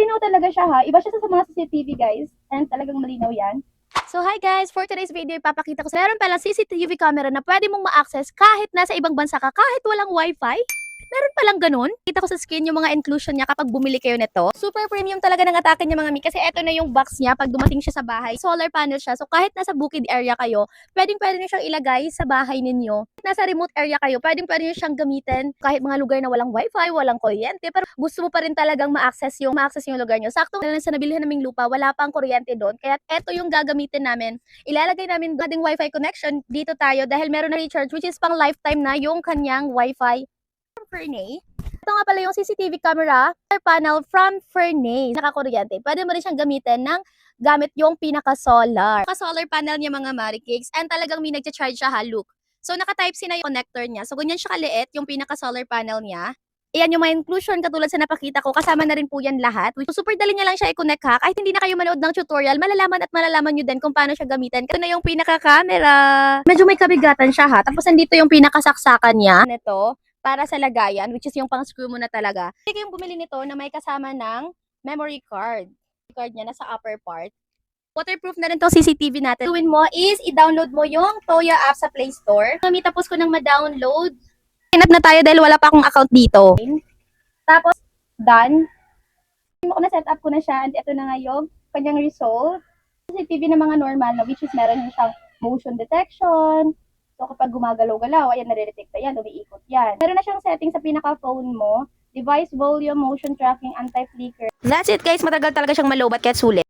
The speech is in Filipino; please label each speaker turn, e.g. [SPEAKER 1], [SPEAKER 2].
[SPEAKER 1] malinaw talaga siya ha. Iba siya sa mga CCTV guys. And talagang malinaw yan.
[SPEAKER 2] So hi guys, for today's video ipapakita ko sa meron palang CCTV camera na pwede mong ma-access kahit nasa ibang bansa ka, kahit walang wifi. Meron palang ganun. Kita ko sa screen yung mga inclusion niya kapag bumili kayo nito. Super premium talaga ng atake niya mga mi kasi eto na yung box niya pag dumating siya sa bahay. Solar panel siya. So kahit nasa bukid area kayo, pwede niyo siyang ilagay sa bahay ninyo. Kahit nasa remote area kayo, pwede niyo siyang gamitin kahit mga lugar na walang wifi, walang kuryente, pero gusto mo pa rin talagang ma-access yung lugar niyo. Sakto na lang sa nabilihan naming lupa, wala pang kuryente doon. Kaya eto yung gagamitin namin. Ilalagay namin ating wifi connection dito tayo dahil meron na recharge which is pang lifetime na yung kanyang wifi. Fernay. Ito nga pala yung CCTV camera panel from Fernay. Nakakuryente. Pwede mo rin siyang gamitin ng gamit yung pinaka-solar. Pinaka-solar panel niya mga Marikigs and talagang may nag-charge siya ha, look. So naka-type C na yung connector niya. So ganyan siya kaliit yung pinaka-solar panel niya. Ayan yung mga inclusion katulad sa napakita ko. Kasama na rin po yan lahat. Super dali niya lang siya i-connect ha. Kahit hindi na kayo manood ng tutorial, malalaman nyo din kung paano siya gamitin. Ito na yung pinaka-camera. Medyo may kabigatan siya ha. Tapos nandito yung pinakasaksakan niya. Ito para sa lagayan, which is yung pang screw mo na talaga. Hindi kayong bumili nito na may kasama ng memory card. Card niya nasa upper part. Waterproof na rin tong CCTV natin. Gawin mo is i-download mo yung Toya app sa Play Store. Tapos ko nang ma-download. Sign up na tayo dahil wala pa akong account dito. Tapos, done. Na-set up ko na siya and ito na nga yung kanyang result. CCTV na mga normal, which is meron siyang motion detection. So, kapag gumagalaw-galaw, ayan, nare-detect yan, umiikot yan. Meron na siyang setting sa pinaka-phone mo. Device volume, motion tracking, anti-flicker. That's it guys, matagal talaga siyang malobat kahit sulit.